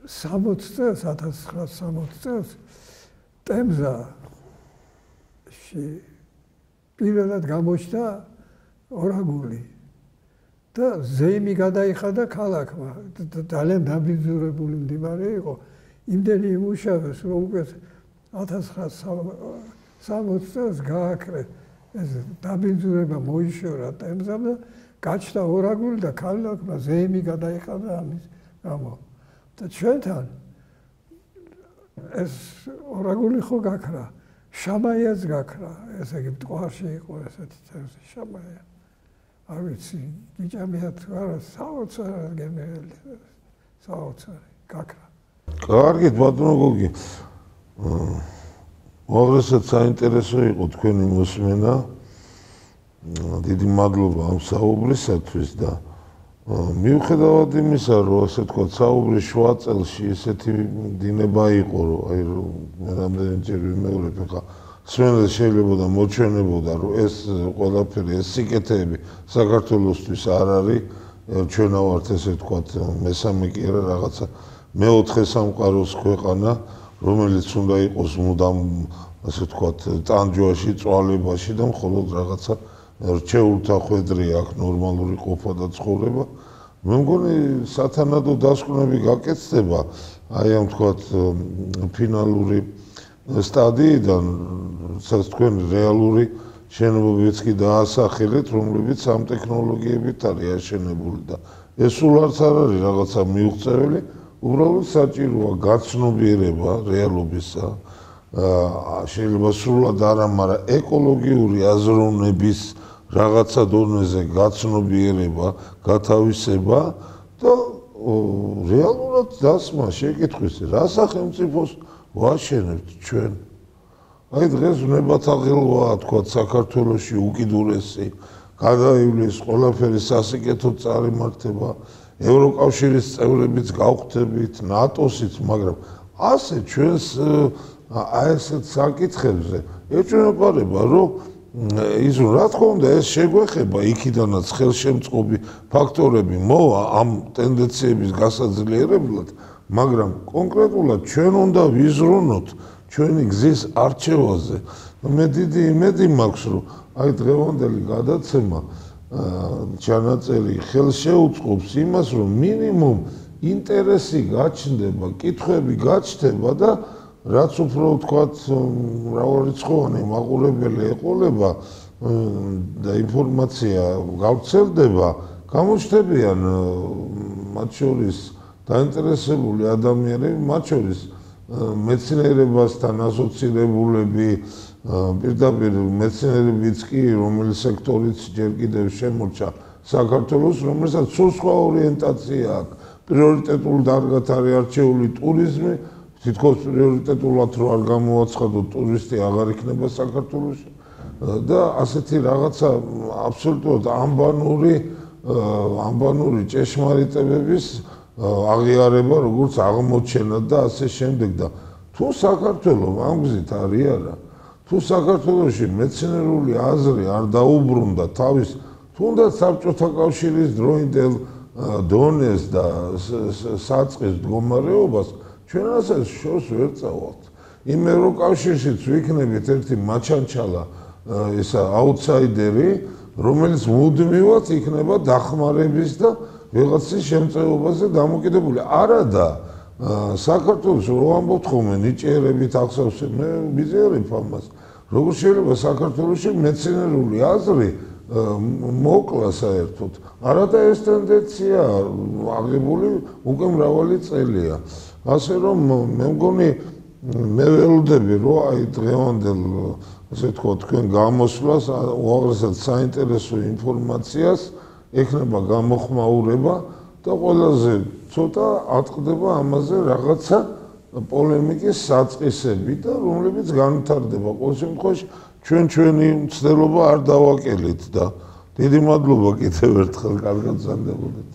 Speaker 2: 60 წელს, 1960 წელს ტემზაში პირველად გამოჩნდა ორაგული. და ზეიმი გადაიხადა ქალაქმა. ძალიან დაბინძურებული მდინარე იყო. იმდენი იმუშავეს, რომ უკვე 1960 წელს გააკრეს. ეს დაბინძურება მოიშორა ტემზამ და გაჩნდა ორაგული და ქალაქმა ზეიმი გადაიხადა ამის გამო. და ჩვენთან ეს ორაგული ხო გაქრა, შამაიაც გაქრა, ესე იგი მტკვარში იყო ესეთი თევზი შამაია. არ ვიცი, გიჭამია თუ არა, საოცარი გემრიელი, საოცარი გაქრა.
Speaker 1: კარგით, ბატონო გოგი. უაღრესად საინტერესო იყო თქვენი მოსმენა. დიდი მადლობა ამ საუბრისათვის და მიუხედავად იმისა, რომ ასე თქვა, საუბრის შუა წელში ესეთი დინება იყო, რომ აი მე რამდენჯერ ვიმეორებ, ხა სვენელს შეიძლება და მოჩვენებოდა, რომ ეს ყველაფერი, ეს სიკეთეები საქართველოსთვის არ არის, ჩვენა ვართ ესე თქვა, მესამე კი არა რაღაცა მეოთხე სამყაროს ქვეყანა, რომელიც უნდა იყოს მუდამ ასე თქვა, ტანჯვაში, წვალებაში და მხოლოდ რაღაცა რჩეულთა ხვედრი აქვს ნორმალური ყოფა და ცხოვრება. მე მგონი სათანადო დასკვნები გაკეთდება აი ამ თქვა ფინალური სტადიიდან, სადაც თქვენ რეალური შენობებიც კი დაასახელეთ, რომლებიც ამ ტექნოლოგიებით არის აშენებული და ეს სულ არც არ არის რაღაცა მიუღწეველი, უბრალოდ საჭიროა გაცნობიერება რეალობისა, შეიძლება სრულად არა, მაგრამ ეკოლოგიური აზროვნების რაღაცა დონეზე გაცნობიერება, გათავისება და რეალურად დასმა შეკითხვის, რა სახელმწიფოს ვაშენებთ ჩვენ. აი დღეს ნებათაღელვაა თქვა საქართველოში უკიდურესი გადაივლის ყველაფერი სასიკეთოდ წარიმართება, ევროკავშირის წევრებიც გავხდებით, ნატოსიც, მაგრამ ასე ჩვენს აი ესეთ საკითხებზე ეჭვმეპარება, რომ ის რა თქმა უნდა ეს შეგვეხება იქიდანაც ხელშემწყობი ფაქტორები მოვა ამ ტენდენციების გასაძლიერებლად, მაგრამ კონკრეტულად ჩვენ უნდა ვიზრუნოთ ჩვენი გზის არჩევაზე. მე დიდი იმედი მაქვს, რომ აი დღევანდელი გადაცემა ჩანაწერი ხელშეუწყობს იმას, რომ მინიმუმ ინტერესი გაჩნდება, კითხვები გაჩნდება და რაც უფრო ვთქვათ მრავალრიცხოვანი მაყურებელი ეყოლება და ინფორმაცია გავრცელდება, გამოჩნდებიან მათ შორის დაინტერესებული ადამიანები, მათ შორის მეცნიერებასთან ასოცირებულები, პირდაპირ მეცნიერებიც კი, რომელი სექტორიც ჯერ კიდევ შემორჩა საქართველოს, რომელსაც სულ სხვა ორიენტაცია აქვს. პრიორიტეტულ დარგად არის არჩეული ტურიზმი, თითქოს პრიორიტეტულად რო არ გამოაცხადოთ, ტურისტი აღარ იქნება საქართველოში და ასეთი რაღაცა აბსოლუტურად ამბანური ჭეშმარიტებების აღიარება, როგორც აღმოჩენა და ასე შემდეგ და თუ საქართველოს ამ გზით არის არა, თუ საქართველოში მეცნიერული აზრი არ დაუბრუნდა თავის თუნდაც საბჭოთა კავშირის დროინდელ დონეს და საწყის მდგომარეობას, ჩვენ ასე შორს ვერ წავალთ. იმ ევროკავშირშიც ვიქნებით ერთი მაჩანჩალა ესა აუთსაიდერი, რომელიც მუდმივად იქნება დახმარების და ვიღაცის შემწეობაზე დამოკიდებული. არადა საქართველოს რო ამბობთ ხოლმე ნიჭიერებით ახსოვს, მე ვიზიარებ ამას. როგორ შეიძლება საქართველოში მეცნიერული აზრი მოკლა საერთოდ. არადა ეს ტენდენცია აღებული უკვე მრავალი წელია. ასე რომ მე მგონი მე ველოდები რომ აი დღევანდელ ასე თქვა თქვენ გამოსვლას უაღრესად საინტერესო ინფორმაციას ექნება გამოხმაურება და ყველაზე ცოტა ატყდება ამაზე რაღაცა პოლემიკის საწყისები და რომლებიც განვითარდება. ყოველ შემთხვევაში ჩვენი მცდელობა არ დავაკელით და დიდი მადლობა კიდევ ერთხელ, კარგად გრძანდებოდეთ.